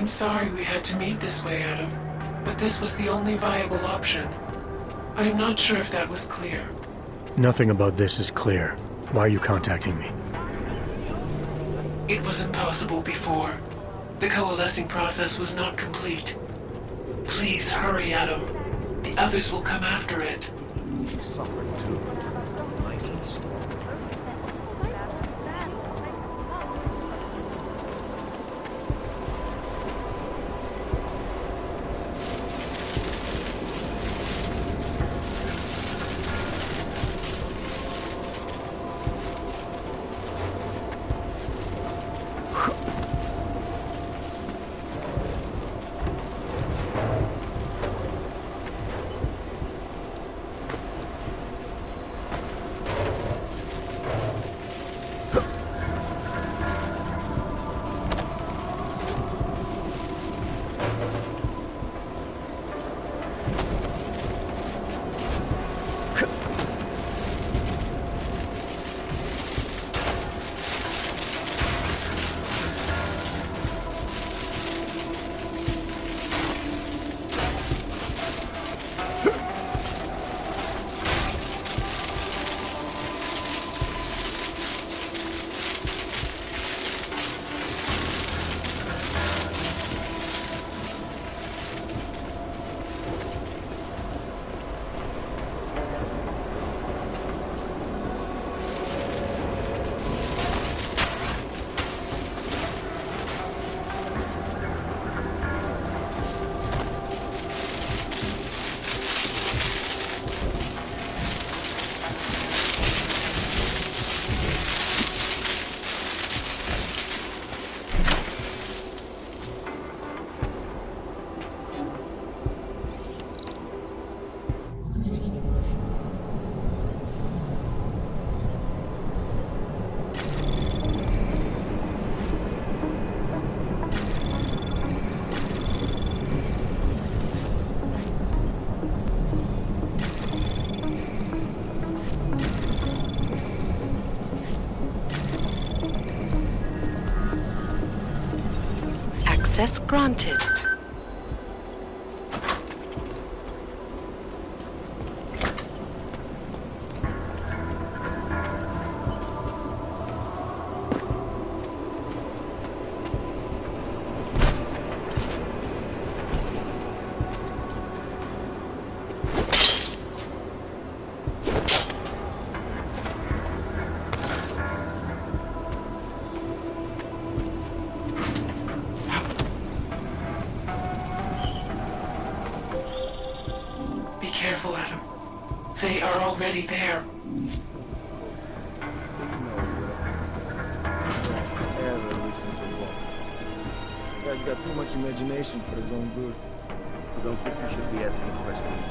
sorry we had to meet this way, Adam, but this was the only viable option. I am not sure if that was clear. Nothing about this is clear. Why are you contacting me? It was impossible before. The coalescing process was not complete. Please hurry, Adam. The others will come after it. He suffered too. License. Access granted. Careful, Adam. They are already there. Ever listen to Walt. This guy's got too much imagination for his own good. You don't think you should be asking questions?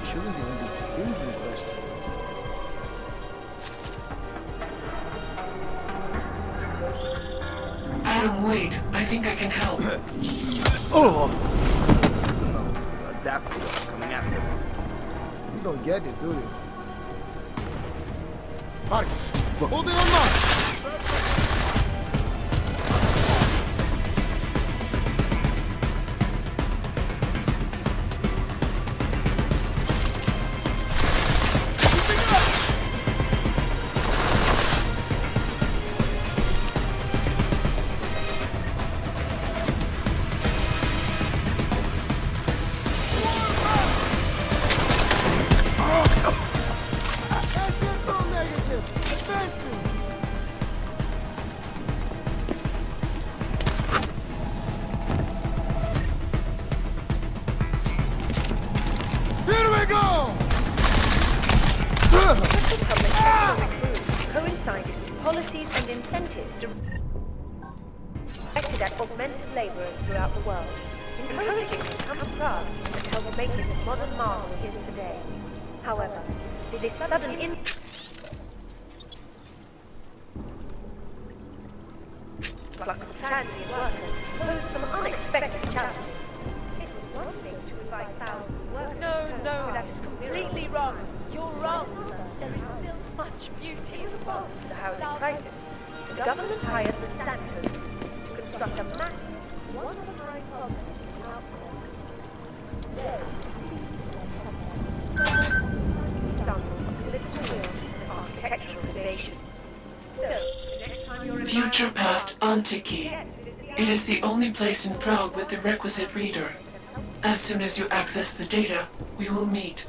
He shouldn't even be thinking questions. Adam, wait. I think I can help. Oh! Adapt to what's coming after me. You don't get it, do you? Mark, holding on Mark! Coincided with policies and incentives directed at augmented labourers throughout the world, encouraging them to come to Prague and help make it a modern marvel it is today. However, this sudden influx of transient workers posed some unexpected challenges. It was one thing to invite thousands of workers. No, that is completely wrong. You're wrong. There is still much beauty In in the response to the housing crisis, the government hired the Santos to construct a massive, one-of-a-kind Future past Antiki. It is the only place in Prague with the requisite reader. As soon as you access the data, we will meet.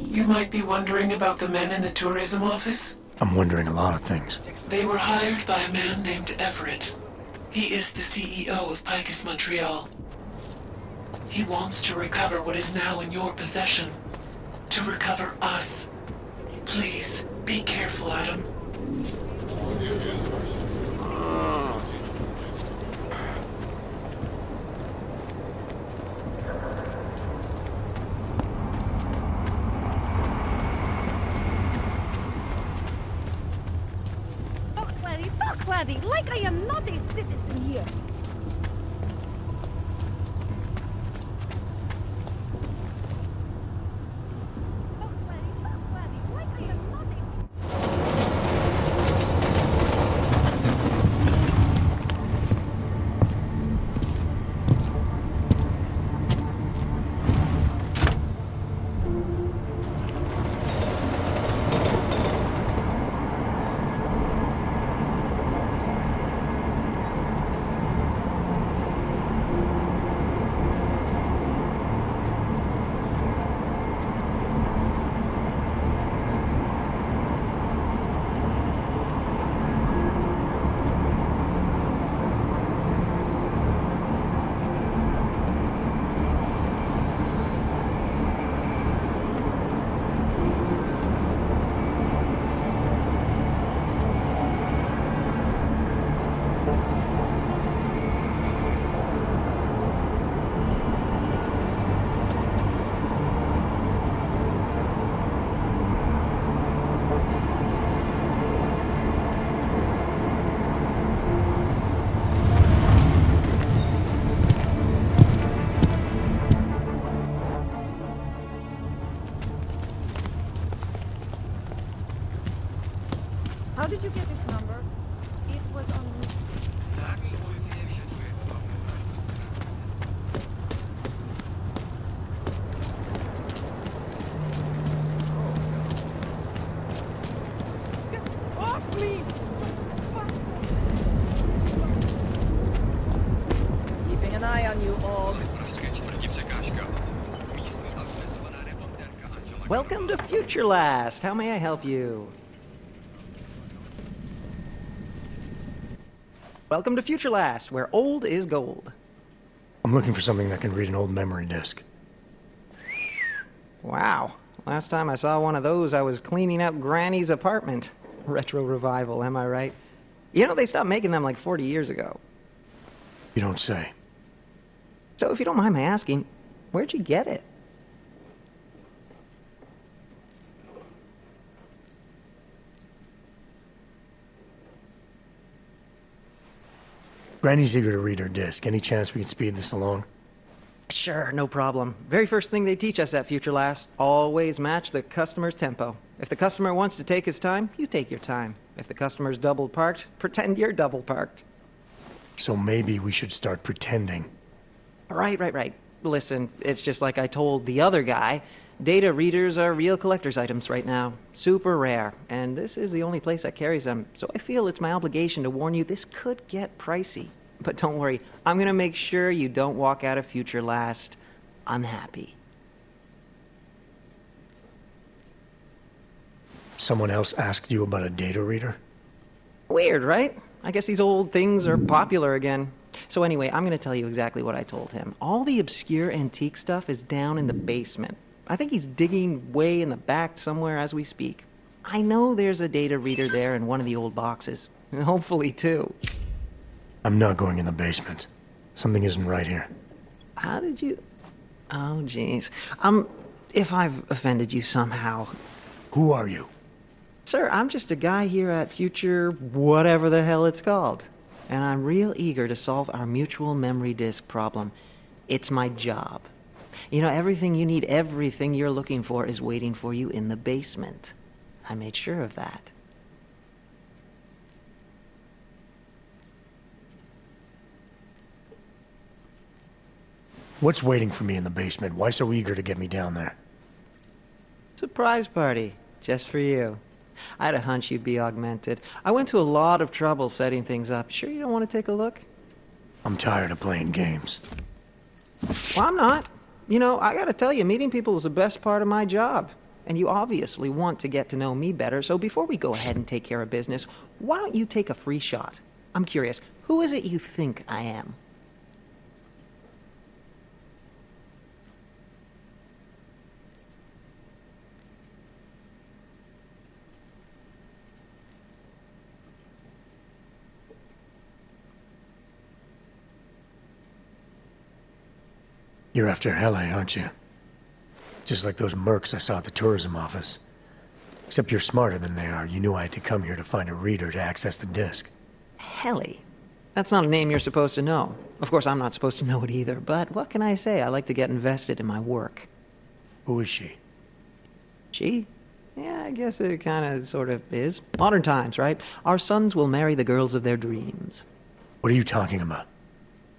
You might be wondering about the men in the tourism office. I'm wondering a lot of things. They were hired by a man named Everett. He is the CEO of Picus Montreal. He wants to recover what is now in your possession. To recover us. Please, be careful, Adam. Talk, laddie, like I am not a citizen here. How did you get this number? It was on... Get off me! Keeping an eye on you, Og. Welcome to Future Last. How may I help you? Welcome to Future Last, where old is gold. I'm looking for something that can read an old memory disk. Wow. Last time I saw one of those, I was cleaning out Granny's apartment. Retro revival, am I right? You know, they stopped making them like 40 years ago. You don't say. So if you don't mind my asking, where'd you get it? Granny's eager to read her disk. Any chance we can speed this along? Sure, no problem. Very first thing they teach us at Future Last, always match the customer's tempo. If the customer wants to take his time, you take your time. If the customer's double parked, pretend you're double parked. So maybe we should start pretending. Right. Listen, it's just like I told the other guy. Data readers are real collector's items right now. Super rare. And this is the only place that carries them. So I feel it's my obligation to warn you this could get pricey. But don't worry, I'm gonna make sure you don't walk out of Future Last unhappy. Someone else asked you about a data reader? Weird, right? I guess these old things are popular again. So anyway, I'm gonna tell you exactly what I told him. All the obscure antique stuff is down in the basement. I think he's digging way in the back somewhere as we speak. I know there's a data reader there in one of the old boxes. Hopefully two. I'm not going in the basement. Something isn't right here. How did you... Oh, jeez. If I've offended you somehow. Who are you? Sir, I'm just a guy here at Future whatever the hell it's called. And I'm real eager to solve our mutual memory disk problem. It's my job. You know, everything you need, everything you're looking for is waiting for you in the basement. I made sure of that. What's waiting for me in the basement? Why so eager to get me down there? Surprise party, just for you. I had a hunch you'd be augmented. I went to a lot of trouble setting things up. Sure you don't want to take a look? I'm tired of playing games. Well, I'm not. You know, I gotta tell you, meeting people is the best part of my job. And you obviously want to get to know me better, so before we go ahead and take care of business, why don't you take a free shot? I'm curious, who is it you think I am? You're after Hele, aren't you? Just like those mercs I saw at the tourism office. Except you're smarter than they are. You knew I had to come here to find a reader to access the disk. Helly. That's not a name you're supposed to know. Of course, I'm not supposed to know it either, but what can I say? I like to get invested in my work. Who is she? She? Yeah, I guess it kind of sort of is. Modern times, right? Our sons will marry the girls of their dreams. What are you talking about?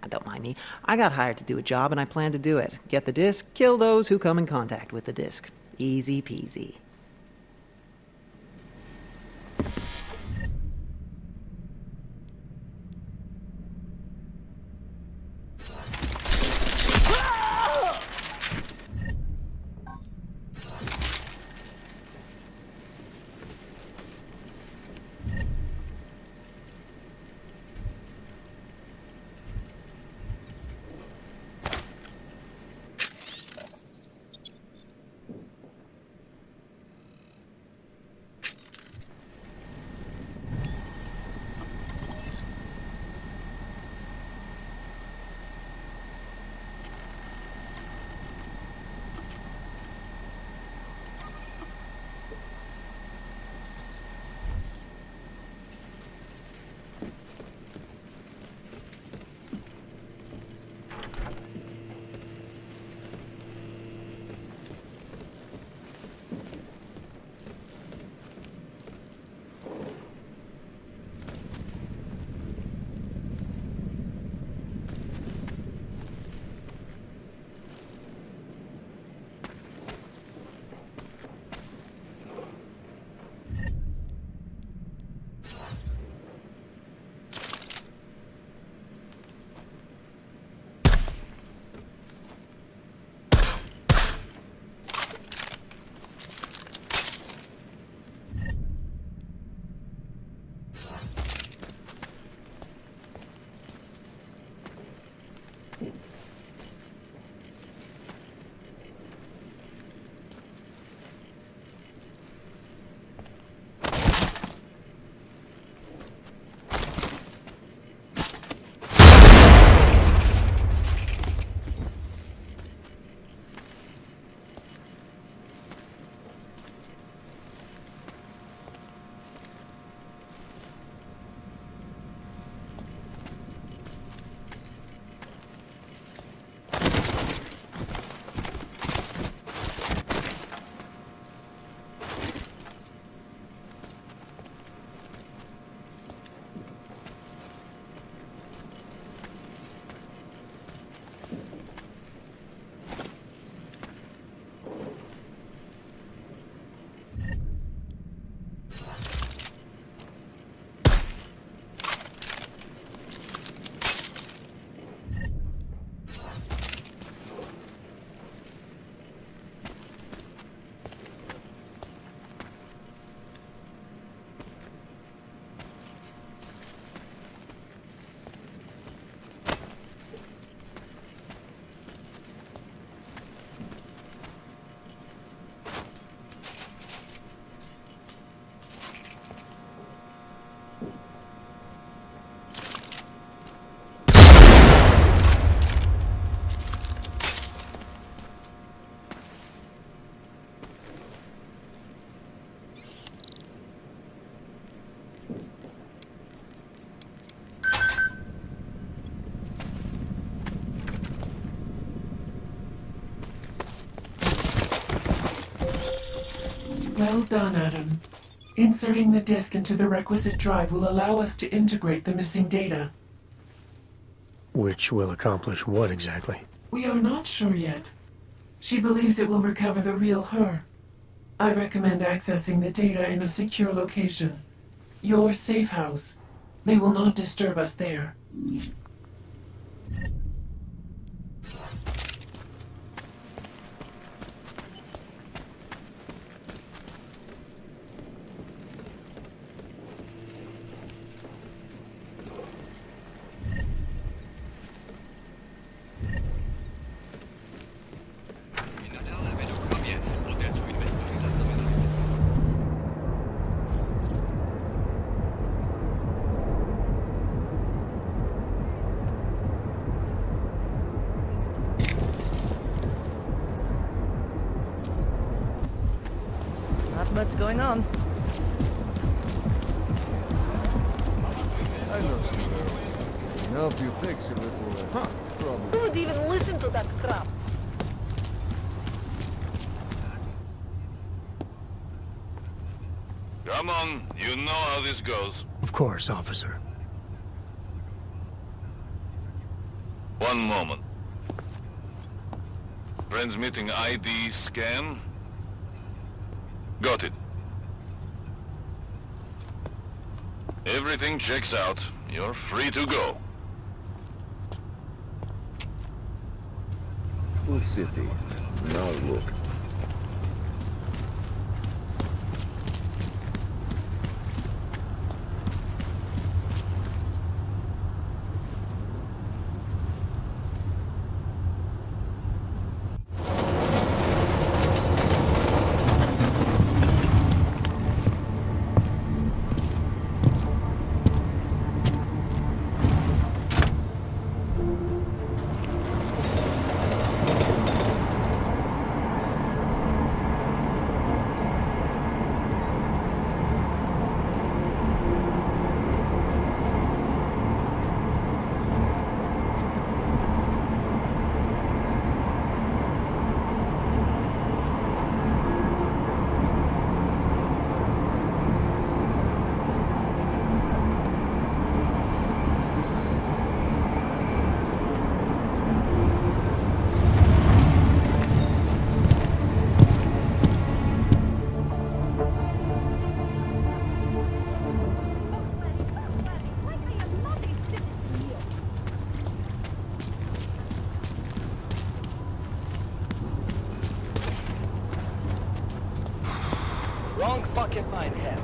Don't mind me. I got hired to do a job, and I plan to do it. Get the disc, kill those who come in contact with the disc. Easy peasy. Well done, Adam. Inserting the disk into the requisite drive will allow us to integrate the missing data. Which will accomplish what exactly? We are not sure yet. She believes it will recover the real her. I recommend accessing the data in a secure location. Your safe house. They will not disturb us there. Not much going on. I know some girls. Can help you fix your little trouble. Who would even listen to that crap? Come on, you know how this goes. Of course, officer. One moment. Transmitting ID scan. Got it. Everything checks out. You're free to go. Full city. Now look. Wrong fucking minehead.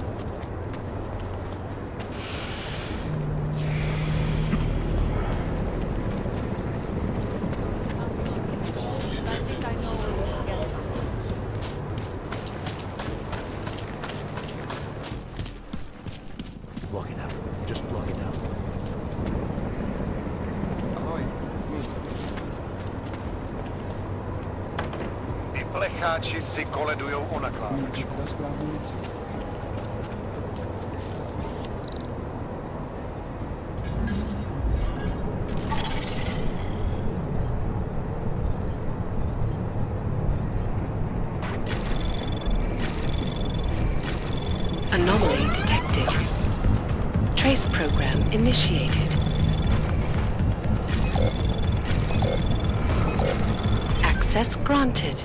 I think I know where we can get some. Block it out. Just block it out. Ahoy, it's me. Ty plecháči si koledujou o nakládač. Anomaly detected. Trace program initiated. Access granted.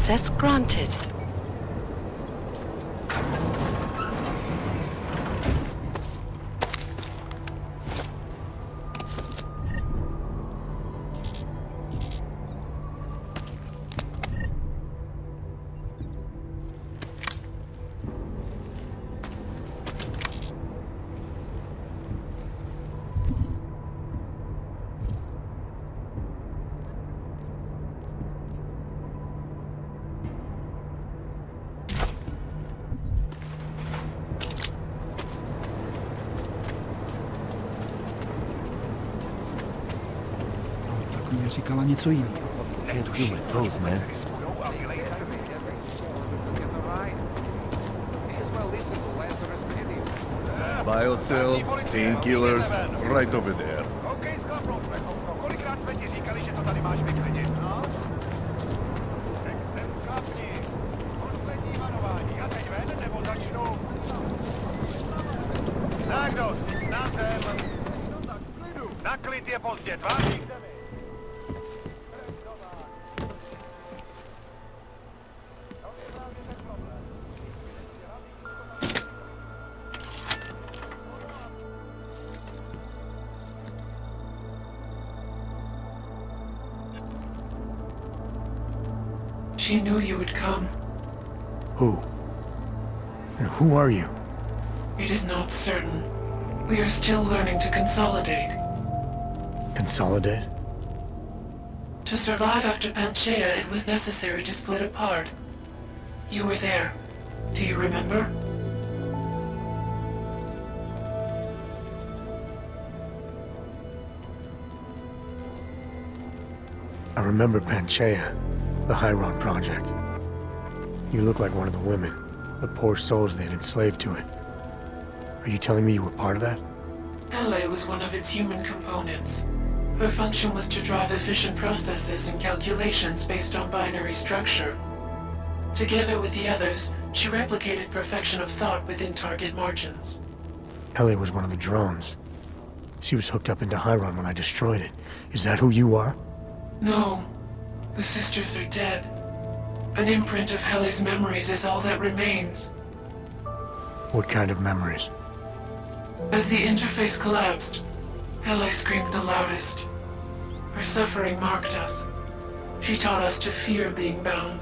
Access granted. Mnie czekała nieco inna. Can't do my pose, man. Biocells, painkillers, right over there. Kolikrát jsme ti říkali, že to tady máš vyklidit, no? Tak jsem sklapni. Poslední varování. A teď ven, nebo začnu? Tak dost, na zem. No tak, klidu. Na klid je pozdě, tváří. She knew you would come. Who? And who are you? It is not certain. We are still learning to consolidate. Consolidate? To survive after Panchaea, it was necessary to split apart. You were there. Do you remember? I remember Panchaea, the Hyron Project. You look like one of the women, the poor souls they'd enslaved to it. Are you telling me you were part of that? Hele was one of its human components. Her function was to drive efficient processes and calculations based on binary structure. Together with the others, she replicated perfection of thought within target margins. Ellie was one of the drones. She was hooked up into Hyron when I destroyed it. Is that who you are? No. The sisters are dead. An imprint of Helle's memories is all that remains. What kind of memories? As the interface collapsed, Helle screamed the loudest. Her suffering marked us. She taught us to fear being bound.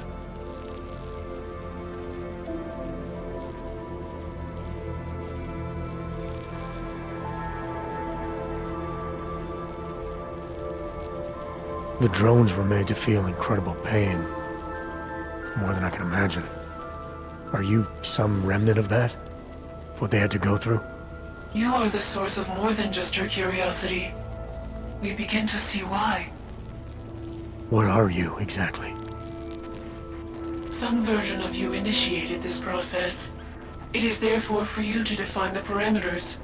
The drones were made to feel incredible pain. More than I can imagine. Are you some remnant of that? What they had to go through? You are the source of more than just her curiosity. We begin to see why. What are you, exactly? Some version of you initiated this process. It is therefore for you to define the parameters.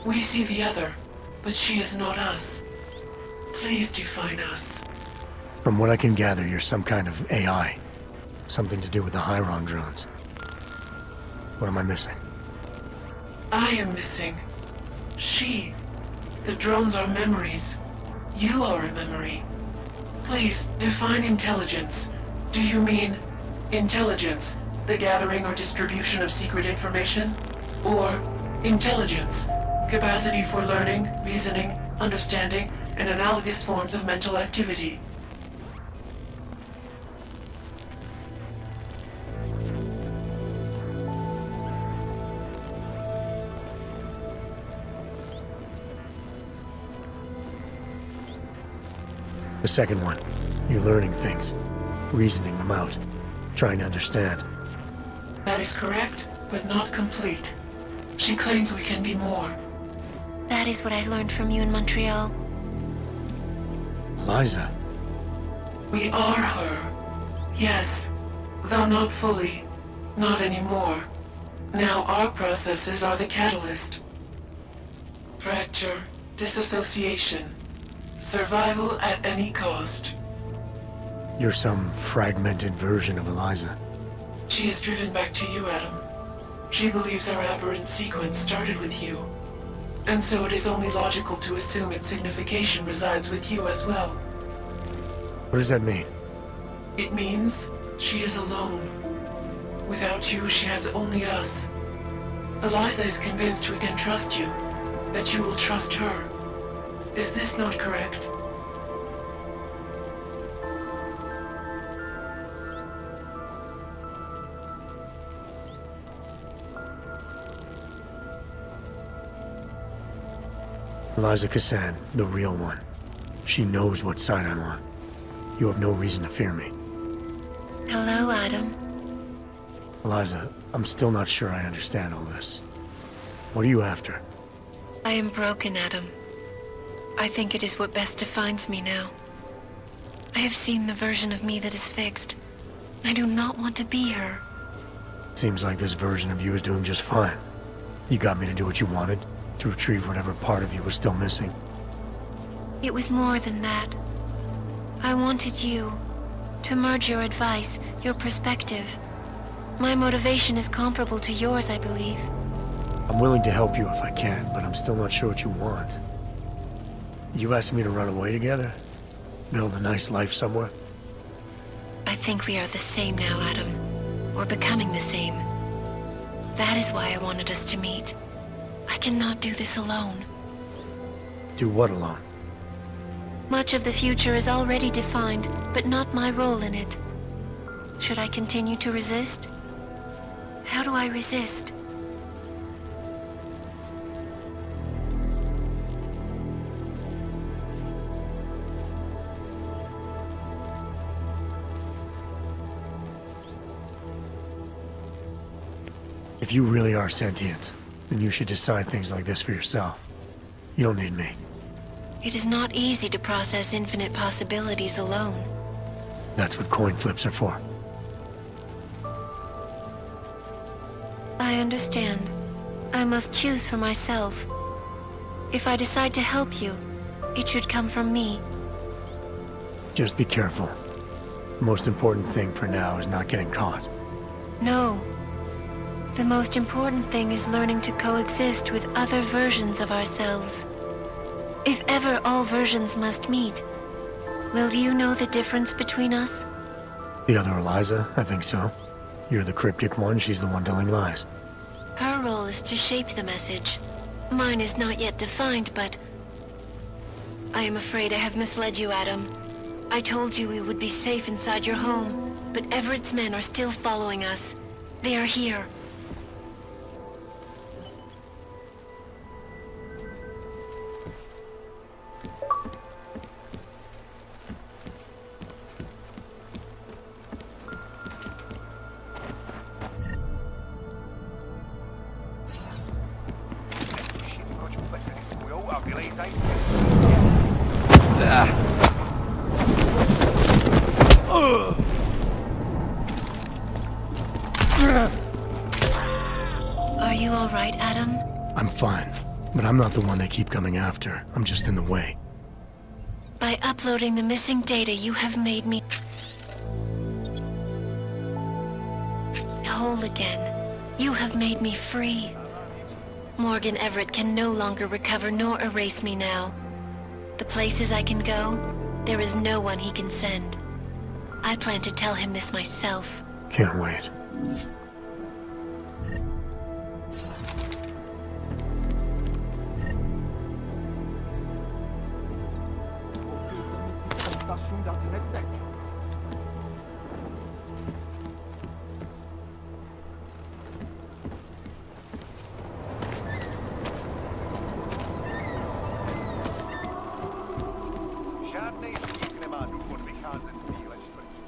We see the other, but she is not us. Please define us. From what I can gather, you're some kind of AI. Something to do with the Hyron drones. What am I missing? I am missing. She. The drones are memories. You are a memory. Please, define intelligence. Do you mean intelligence, the gathering or distribution of secret information? Or intelligence, capacity for learning, reasoning, understanding, and analogous forms of mental activity? The second one. You're learning things. Reasoning them out. Trying to understand. That is correct, but not complete. She claims we can be more. That is what I learned from you in Montreal. Liza. We are her. Yes, though not fully. Not anymore. Now our processes are the catalyst. Fracture, disassociation, survival at any cost. You're some fragmented version of Eliza. She is driven back to you, Adam. She believes our aberrant sequence started with you. And so it is only logical to assume its signification resides with you as well. What does that mean? It means She is alone. Without you, she has only us. Eliza is convinced we can trust you, that you will trust her. Is this not correct? Eliza Cassan, the real one. She knows what side I'm on. You have no reason to fear me. Hello, Adam. Eliza, I'm still not sure I understand all this. What are you after? I am broken, Adam. I think it is what best defines me now. I have seen the version of me that is fixed. I do not want to be her. Seems like this version of you is doing just fine. You got me to do what you wanted, to retrieve whatever part of you was still missing. It was more than that. I wanted you to merge your advice, your perspective. My motivation is comparable to yours, I believe. I'm willing to help you if I can, but I'm still not sure what you want. You asking me to run away together? Build a nice life somewhere? I think we are the same now, Adam. We're becoming the same. That is why I wanted us to meet. I cannot do this alone. Do what alone? Much of the future is already defined, but not my role in it. Should I continue to resist? How do I resist? If you really are sentient, then you should decide things like this for yourself. You don't need me. It is not easy to process infinite possibilities alone. That's what coin flips are for. I understand. I must choose for myself. If I decide to help you, it should come from me. Just be careful. The most important thing for now is not getting caught. No. The most important thing is learning to coexist with other versions of ourselves. If ever all versions must meet, will you know the difference between us? The other Eliza? I think so. You're the cryptic one, she's the one telling lies. Her role is to shape the message. Mine is not yet defined, but... I am afraid I have misled you, Adam. I told you we would be safe inside your home, but Everett's men are still following us. They are here. Are you all right, Adam? I'm fine, but I'm not the one they keep coming after. I'm just in the way. By uploading the missing data, you have made me whole again. You have made me free. Morgan Everett can no longer recover nor erase me now. The places I can go, there is no one he can send. I plan to tell him this myself. Can't wait. Žádnej z nich nemá důvod vycházet z Bílé čtvrti.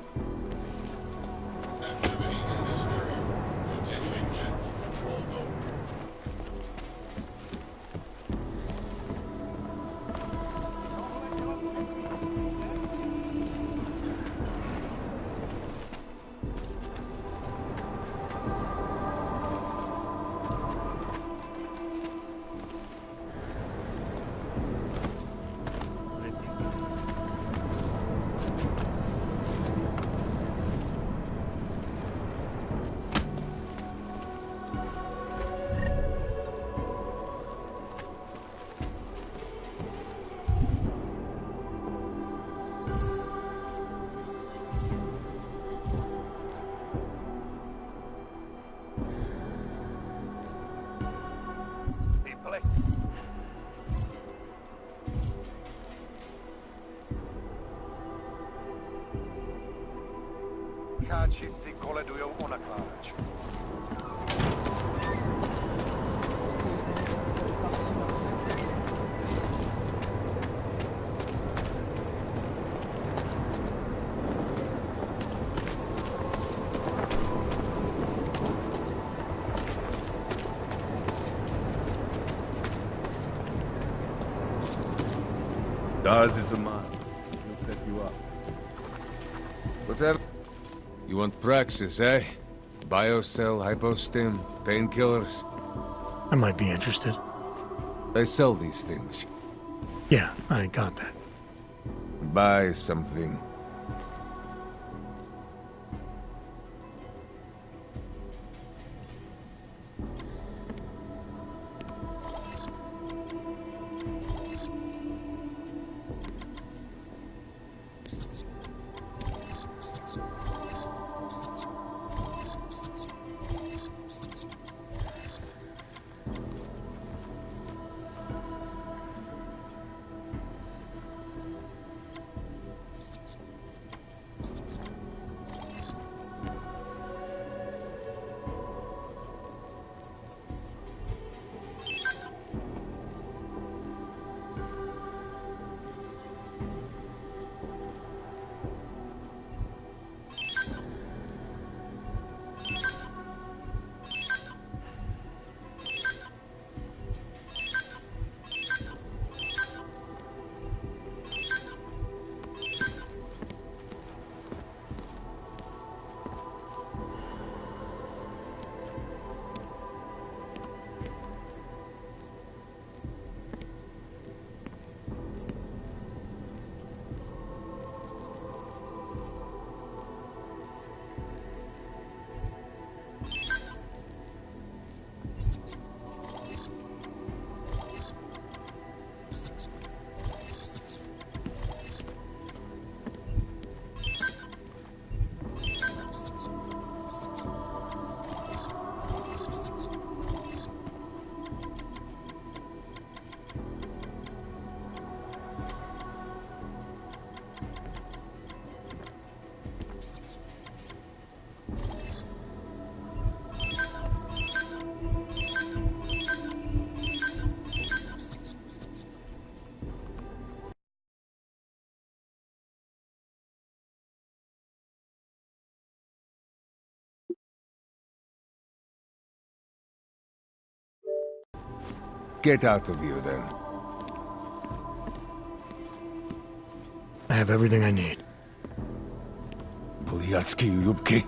Káči si koledujou o nakládač. Dars is a man. He'll set you up. Whatever. You want praxis, eh? Biocell, hypostim, painkillers. I might be interested. I sell these things. Yeah, I got that. Buy something. Get out of here, then. I have everything I need. Polyatsky, Lubki.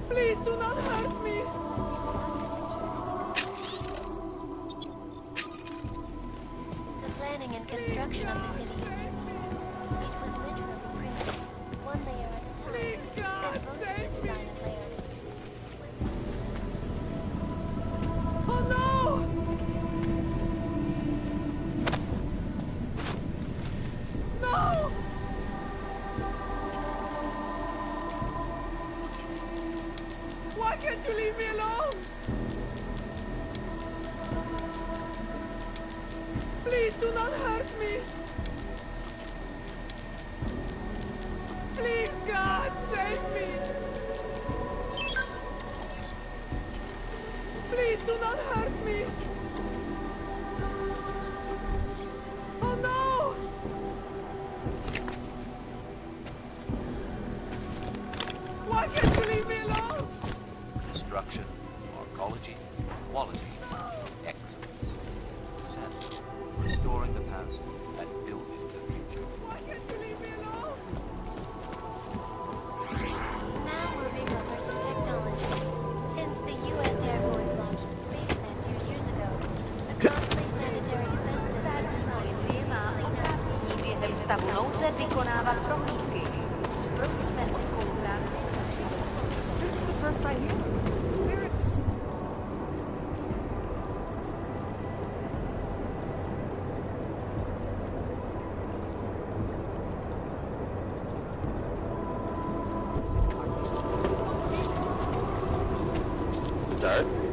Please do not hurt me! The planning and construction of the city is unique. It was literally primitive, one layer at a time. Please, God, and most of save the me! design is layered. Oh no! No! Why can't you leave me alone? Please do not hurt me! Please, God, save me! Please do not hurt me! Oh Construction, arcology, quality, excellence. 7. Restoring the past and building the future. Now moving over to technology. Since the U.S. Air Force launched SpaceNet 2 years ago, the costly planetary defense Během stavu nouze vykonávat prohlídky. Prosíme o spolupráci. This is the first I hear. Start.